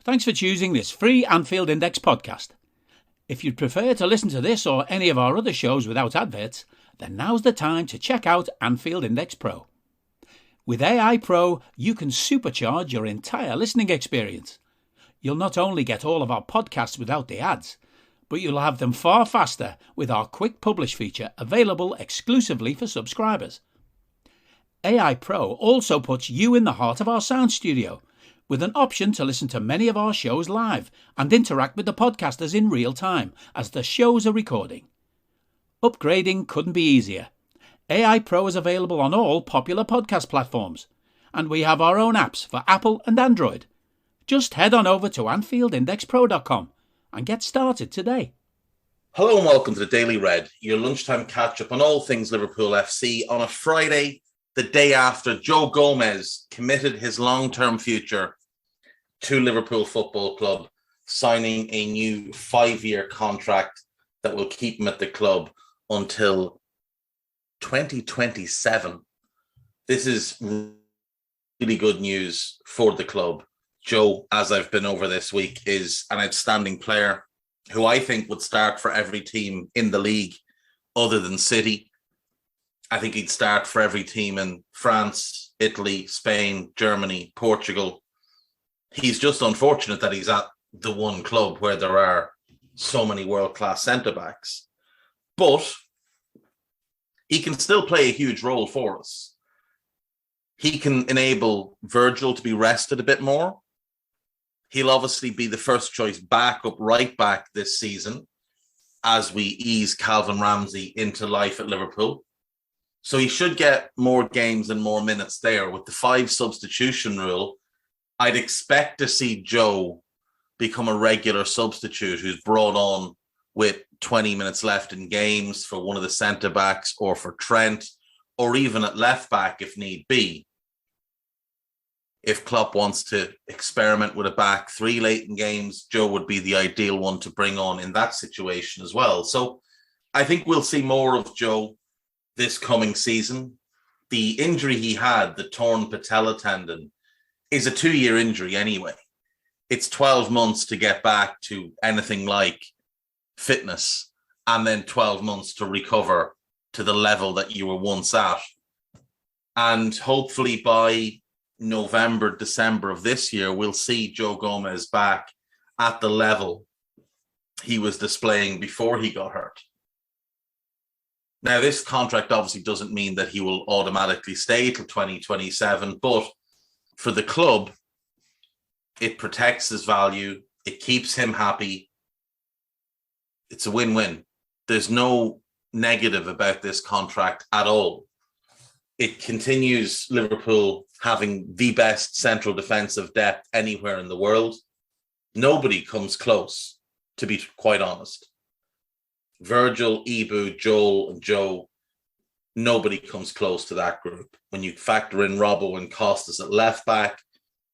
Thanks for choosing this free Anfield Index podcast. If you'd prefer to listen to this or any of our other shows without adverts, then now's the time to check out Anfield Index Pro. With AI Pro, you can supercharge your entire listening experience. You'll not only get all of our podcasts without the ads, but you'll have them far faster with our Quick Publish feature available exclusively for subscribers. AI Pro also puts you in the heart of our sound studio, with an option to listen to many of our shows live and interact with the podcasters in real time as the shows are recording. Upgrading couldn't be easier. AI Pro is available on all popular podcast platforms, and we have our own apps for Apple and Android. Just head on over to AnfieldIndexPro.com and get started today. Hello and welcome to the Daily Red, your lunchtime catch-up on all things Liverpool FC on a Friday, the day after Joe Gomez committed his long-term future to Liverpool Football Club, signing a new 5-year contract that will keep him at the club until 2027. This is really good news for the club. Joe, as I've been over this week, is an outstanding player who I think would start for every team in the league other than City. I think he'd start for every team in France, Italy, Spain, Germany, Portugal. He's just unfortunate that he's at the one club where there are so many world-class centre-backs. But he can still play a huge role for us. He can enable Virgil to be rested a bit more. He'll obviously be the first choice backup right back this season as we ease Calvin Ramsey into life at Liverpool. So he should get more games and more minutes there. With the 5 substitution rule, I'd expect to see Joe become a regular substitute who's brought on with 20 minutes left in games for one of the centre-backs or for Trent, or even at left-back if need be. If Klopp wants to experiment with a back 3 late in games, Joe would be the ideal one to bring on in that situation as well. So I think we'll see more of Joe this coming season. The injury he had, the torn patella tendon, is a 2-year injury anyway. It's 12 months to get back to anything like fitness and then 12 months to recover to the level that you were once at. And hopefully by November, December of this year, we'll see Joe Gomez back at the level he was displaying before he got hurt. Now, this contract obviously doesn't mean that he will automatically stay till 2027, but for the club, it protects his value. It keeps him happy. It's a win-win. There's no negative about this contract at all. It continues Liverpool having the best central defensive depth anywhere in the world. Nobody comes close, to be quite honest. Virgil, Ibu, Joel, and Joe, nobody comes close to that group. When you factor in Robbo and Costas at left back,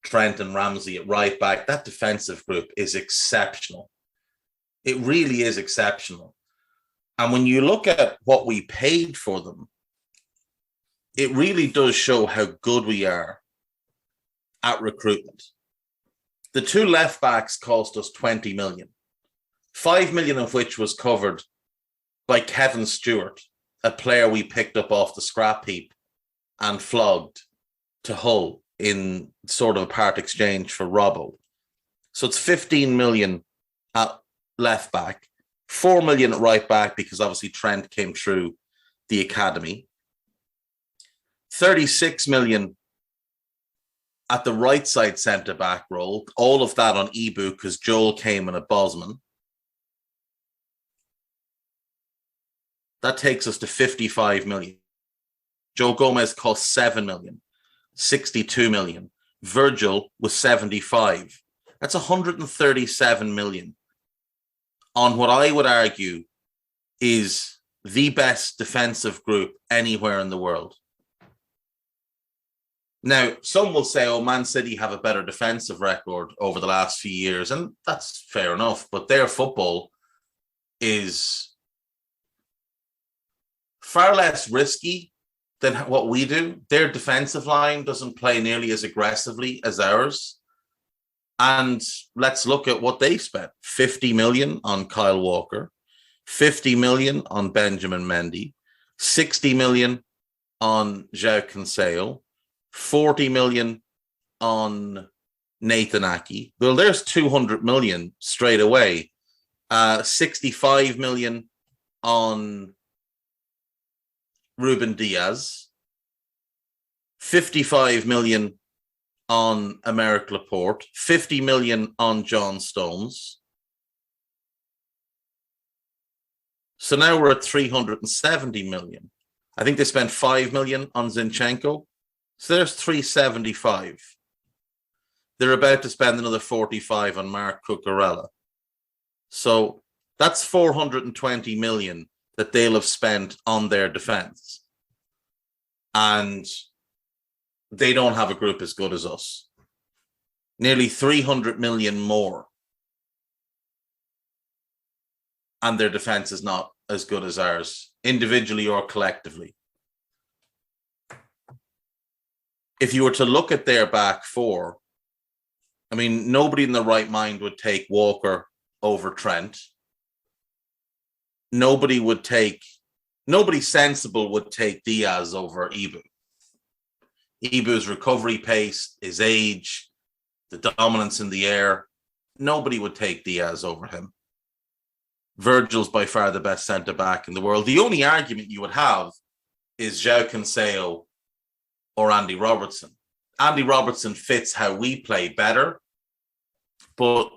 Trent and Ramsey at right back, that defensive group is exceptional. It really is exceptional. And when you look at what we paid for them, it really does show how good we are at recruitment. The 2 left backs cost us 20 million, 5 million of which was covered by Kevin Stewart, a player we picked up off the scrap heap and flogged to Hull in sort of a part exchange for Robbo. So it's 15 million at left back, 4 million at right back because obviously Trent came through the academy, 36 million at the right side centre back role, all of that on Ibu because Joel came in at Bosman. That takes us to 55 million. Joe Gomez cost 7 million, 62 million. Virgil was 75. That's 137 million on what I would argue is the best defensive group anywhere in the world. Now, some will say, oh, Man City have a better defensive record over the last few years, and that's fair enough, but their football is far less risky than what we do. Their defensive line doesn't play nearly as aggressively as ours. And let's look at what they spent. 50 million on Kyle Walker, 50 million on Benjamin Mendy, 60 million on João Cancelo, 40 million on Nathan Ake. Well, there's 200 million straight away. 65 million on Ruben Diaz, 55 million on Aymeric Laporte, 50 million on John Stones. So now we're at 370 million. I think they spent 5 million on Zinchenko. So there's 375. They're about to spend another 45 on Marc Cucurella. So that's 420 million that they'll have spent on their defense. And they don't have a group as good as us. Nearly 300 million more. And their defense is not as good as ours, individually or collectively. If you were to look at their back four, I mean, nobody in the right mind would take Walker over Trent. Nobody sensible would take Diaz over Ibu. Ibu's recovery pace, his age, the dominance in the air, nobody would take Diaz over him. Virgil's by far the best centre-back in the world. The only argument you would have is João Cancelo or Andy Robertson. Andy Robertson fits how we play better, but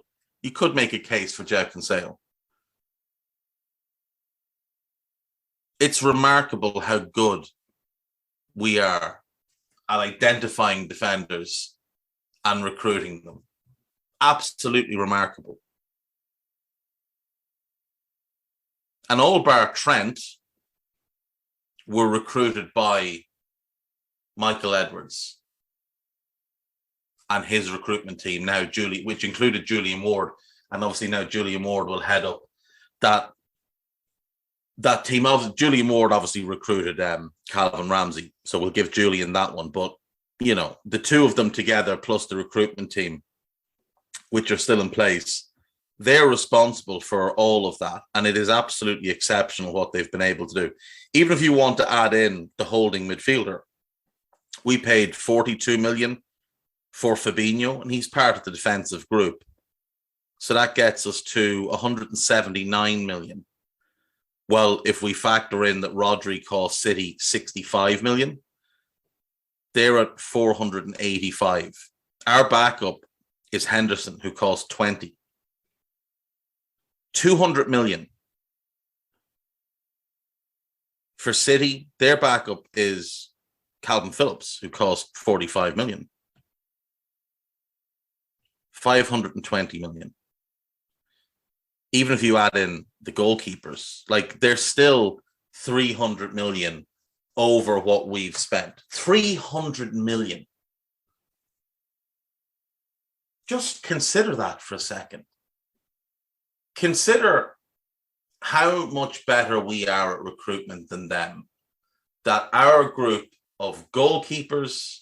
you could make a case for João Cancelo. It's remarkable how good we are at identifying defenders and recruiting them. Absolutely remarkable. And all bar Trent were recruited by Michael Edwards and his recruitment team now, which included Julian Ward. And obviously now Julian Ward will head up that team. Julian Ward obviously recruited Calvin Ramsey. So we'll give Julian that one. But, you know, the two of them together plus the recruitment team, which are still in place, they're responsible for all of that. And it is absolutely exceptional what they've been able to do. Even if you want to add in the holding midfielder, we paid 42 million for Fabinho, and he's part of the defensive group. So that gets us to 179 million. Well, if we factor in that Rodri cost City 65 million, they're at 485. Our backup is Henderson, who cost 20. 200 million. For City, their backup is Calvin Phillips, who cost 45 million. 520 million. Even if you add in the goalkeepers, like they're still 300 million over what we've spent. 300 million. Just consider that for a second. Consider how much better we are at recruitment than them. That our group of goalkeepers,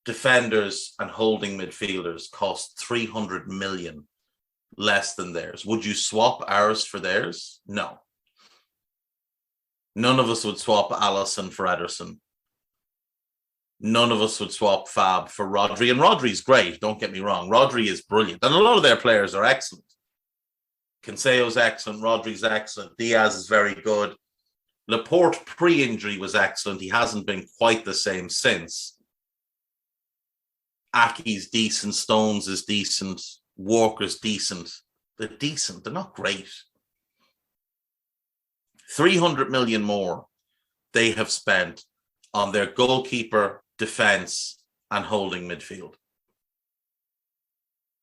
defenders, and holding midfielders cost 300 million less than theirs. Would you swap ours for theirs? No. None of us would swap Alisson for Ederson. None of us would swap Fab for Rodri. And Rodri's great, don't get me wrong. Rodri is brilliant. And a lot of their players are excellent. Cancelo's excellent. Rodri's excellent. Diaz is very good. Laporte pre-injury was excellent. He hasn't been quite the same since. Ake's decent. Stones is decent. Walker's decent. They're decent. They're not great. 300 million more they have spent on their goalkeeper, defense, and holding midfield.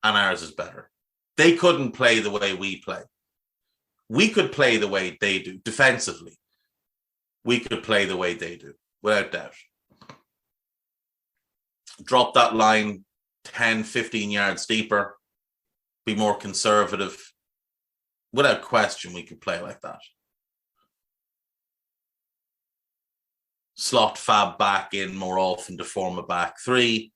And ours is better. They couldn't play the way we play. We could play the way they do defensively. We could play the way they do, without doubt. Drop that line 10, 15 yards deeper, be more conservative. Without question, we could play like that. slot Fab back in more often to form a back three.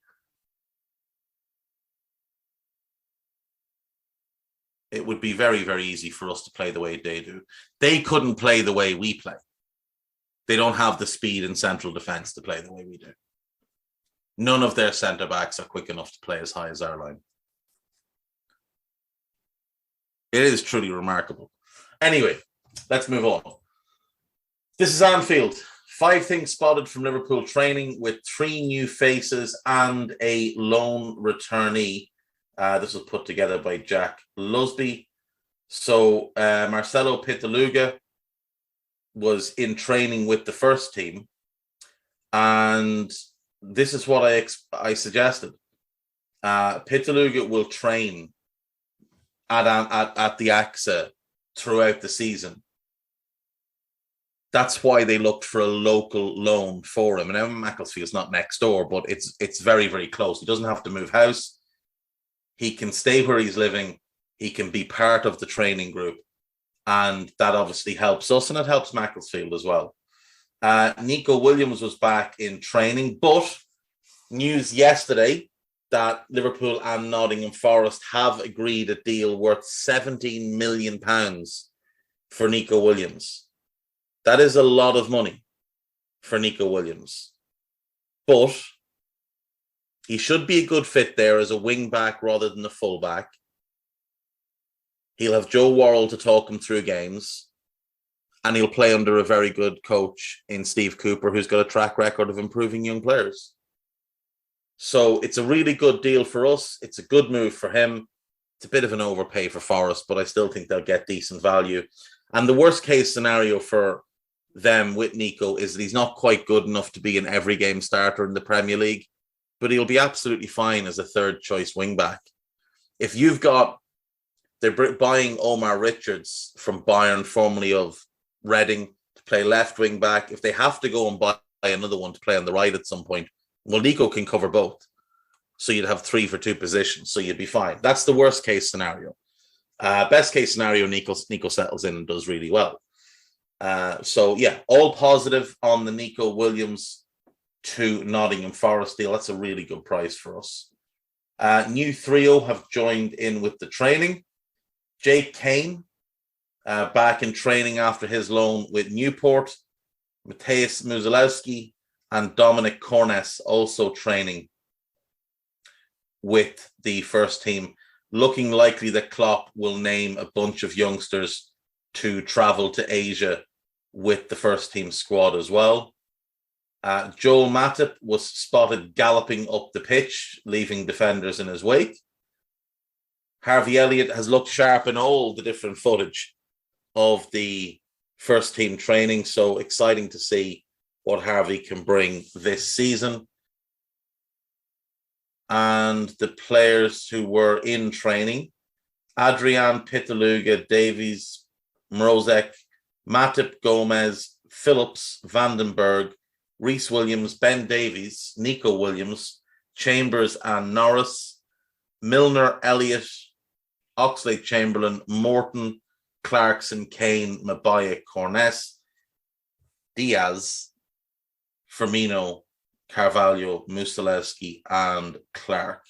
It would be very, very easy for us to play the way they do. They couldn't play the way we play. They don't have the speed in central defence to play the way we do. None of their centre-backs are quick enough to play as high as our line. It is truly remarkable. Anyway, let's move on. This is Anfield. 5 things spotted from Liverpool training with 3 new faces and a lone returnee. This was put together by Jack Lusby. So Marcelo Pitaluga was in training with the first team. And this is what I suggested. Pitaluga will train at the AXA throughout the season. That's why they looked for a local loan for him. And Macclesfield's not next door, but it's very, very close. He doesn't have to move house. He can stay where he's living. He can be part of the training group. And that obviously helps us, and it helps Macclesfield as well. Nico Williams was back in training, but news yesterday that Liverpool and Nottingham Forest have agreed a deal worth £17 million for Nico Williams. That is a lot of money for Nico Williams. But he should be a good fit there as a wing-back rather than a full-back. He'll have Joe Worrell to talk him through games, and he'll play under a very good coach in Steve Cooper, who's got a track record of improving young players. So it's a really good deal for us. It's a good move for him. It's a bit of an overpay for Forest, but I still think they'll get decent value. And the worst case scenario for them with Nico is that he's not quite good enough to be an every game starter in the Premier League, but he'll be absolutely fine as a third choice wing-back. If you've got, they're buying Omar Richards from Bayern, formerly of Reading, to play left wing-back. If they have to go and buy another one to play on the right at some point, well, Nico can cover both. So you'd have 3 for 2 positions, so you'd be fine. That's the worst case scenario. Best case scenario, Nico settles in and does really well. So yeah, all positive on the Nico Williams to Nottingham Forest deal. That's a really good price for us. New trio have joined in with the training. Jake Kane, back in training after his loan with Newport. Mateusz Muszalewski and Dominic Cornes also training with the first team. Looking likely that Klopp will name a bunch of youngsters to travel to Asia with the first team squad as well. Joel Matip was spotted galloping up the pitch, leaving defenders in his wake. Harvey Elliott has looked sharp in all the different footage of the first team training, so exciting to see what Harvey can bring this season. And the players who were in training: Adrian, Pitaluga, Davies, Mrozek, Matip, Gomez, Phillips, Vandenberg, Reece Williams, Ben Davies, Nico Williams, Chambers and Norris, Milner, Elliott, Oxlade-Chamberlain, Morton, Clarkson, Kane, Maguire, Cornes, Diaz, Firmino, Carvalho, Muszalewski, and Clark.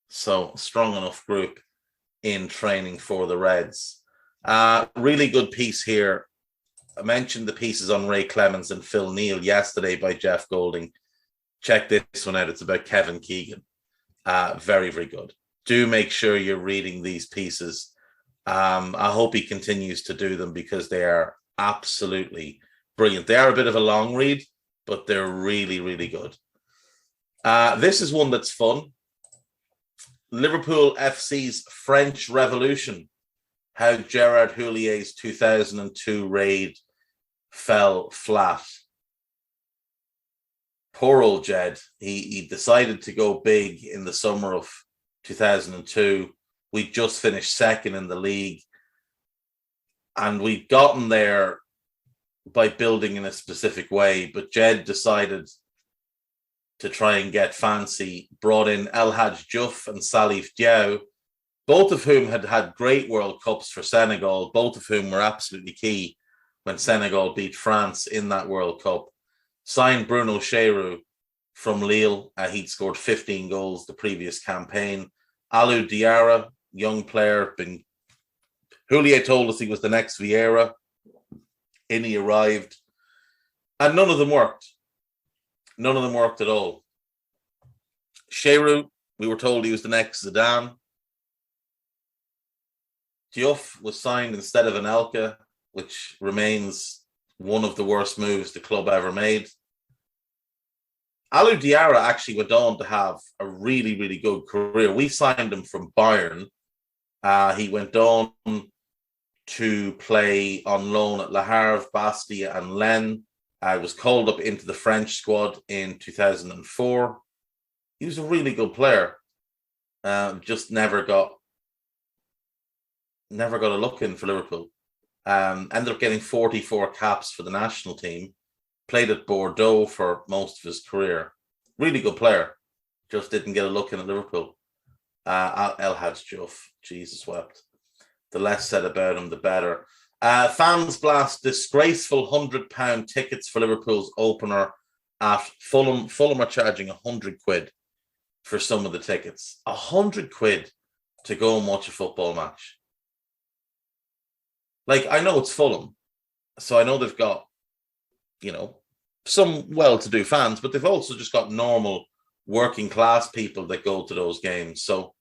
So strong enough group in training for the Reds. Really good piece here. I mentioned the pieces on Ray Clemens and Phil Neal yesterday by Jeff Golding. Check this one out. It's about Kevin Keegan. Very, very good. Do make sure you're reading these pieces. I hope he continues to do them because they are absolutely brilliant. They are a bit of a long read, but they're really, really good. This is one that's fun. Liverpool FC's French Revolution. How Gerard Houlier's 2002 raid fell flat. Poor old Jed. He decided to go big in the summer of 2002. We just finished second in the league. And we'd gotten there by building in a specific way. But Jed decided to try and get fancy, brought in El Hadj Diouf and Salif Diao, both of whom had had great World Cups for Senegal, both of whom were absolutely key when Senegal beat France in that World Cup. signed Bruno Cheyrou from Lille. He'd scored 15 goals the previous campaign. Alou Diarra, young player, Houllier told us he was the next Vieira. In he arrived. And none of them worked. None of them worked at all. Cheyrou, we were told he was the next Zidane. Diouf was signed instead of Anelka, which remains one of the worst moves the club ever made. Alou Diarra actually went on to have a really, really good career. We signed him from Bayern. He went on to play on loan at Le Havre, Bastia and Lens. Was called up into the French squad in 2004. He was a really good player. Just never got a look in for Liverpool. Ended up getting 44 caps for the national team. Played at Bordeaux for most of his career. Really good player. Just didn't get a look in at Liverpool. El Hadj Diouf. Jesus wept. The less said about him, the better. Fans blast disgraceful £100 tickets for Liverpool's opener at Fulham. Fulham are charging £100 for some of the tickets. £100 to go and watch a football match. Like, I know it's Fulham, so I know they've got, some well-to-do fans, but they've also just got normal working class people that go to those games. So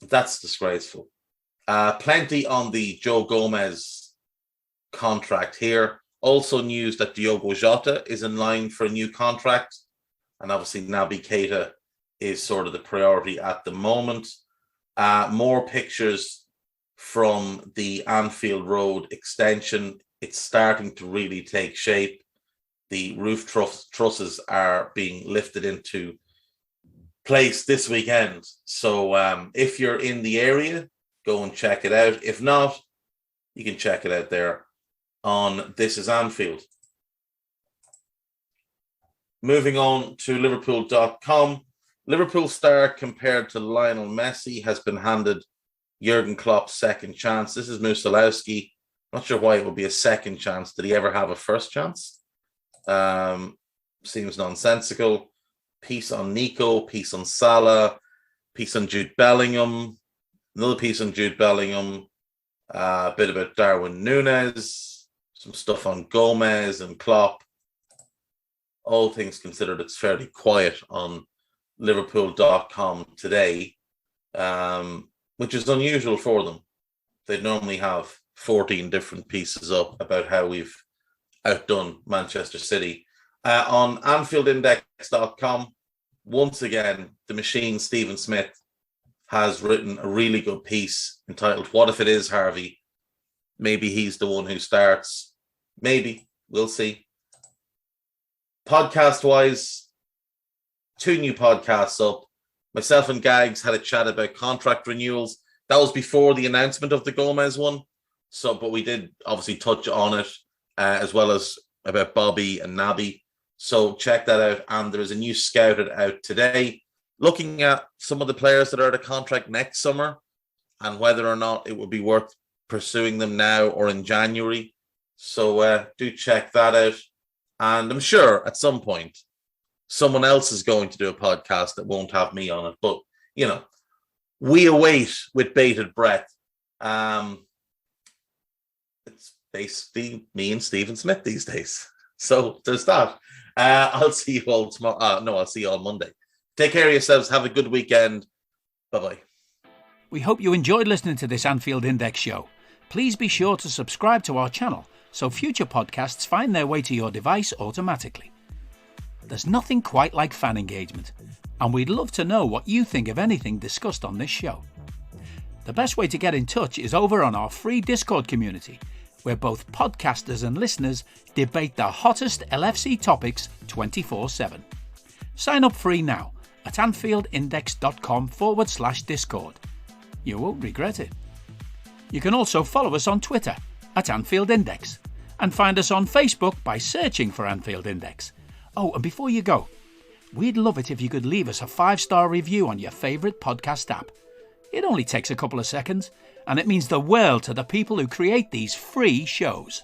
that's disgraceful. Plenty on the Joe Gomez contract here. Also news that Diogo Jota is in line for a new contract. And obviously Naby Keita is sort of the priority at the moment. More pictures from the Anfield Road extension. It's starting to really take shape. The roof trusses are being lifted into place this weekend. So if you're in the area, go and check it out. If not, you can check it out there on This Is Anfield. Moving on to Liverpool.com. Liverpool star compared to Lionel Messi has been handed Jurgen Klopp's second chance. This is Musolowski. Not sure why it would be a second chance. Did he ever have a first chance? Seems nonsensical. Piece on Nico, piece on Salah, piece on Jude Bellingham, another piece on Jude Bellingham, a bit about Darwin Núñez, some stuff on Gomez and Klopp. All things considered, it's fairly quiet on Liverpool.com today, which is unusual for them. They'd normally have 14 different pieces up about how we've outdone Manchester City. On AnfieldIndex.com, once again, the machine, Stephen Smith, has written a really good piece entitled, What If It Is Harvey? Maybe he's the one who starts. Maybe. We'll see. Podcast-wise, 2 new podcasts up. Myself and Gags had a chat about contract renewals. That was before the announcement of the Gomez one. But we did obviously touch on it, as well as about Bobby and Naby. So check that out. And there is a new Scouted out today, looking at some of the players that are out of contract next summer and whether or not it would be worth pursuing them now or in January. So do check that out. And I'm sure at some point, someone else is going to do a podcast that won't have me on it. But, we await with bated breath. It's basically me and Stephen Smith these days. So there's that. I'll see you all tomorrow. I'll see you on Monday. Take care of yourselves. Have a good weekend. Bye-bye. We hope you enjoyed listening to this Anfield Index show. Please be sure to subscribe to our channel so future podcasts find their way to your device automatically. There's nothing quite like fan engagement, and we'd love to know what you think of anything discussed on this show. The best way to get in touch is over on our free Discord community, where both podcasters and listeners debate the hottest LFC topics 24/7. Sign up free now at AnfieldIndex.com/Discord. You won't regret it. You can also follow us on Twitter at Anfield Index and find us on Facebook by searching for Anfield Index. Oh, and before you go, we'd love it if you could leave us a 5-star review on your favourite podcast app. It only takes a couple of seconds, and it means the world to the people who create these free shows.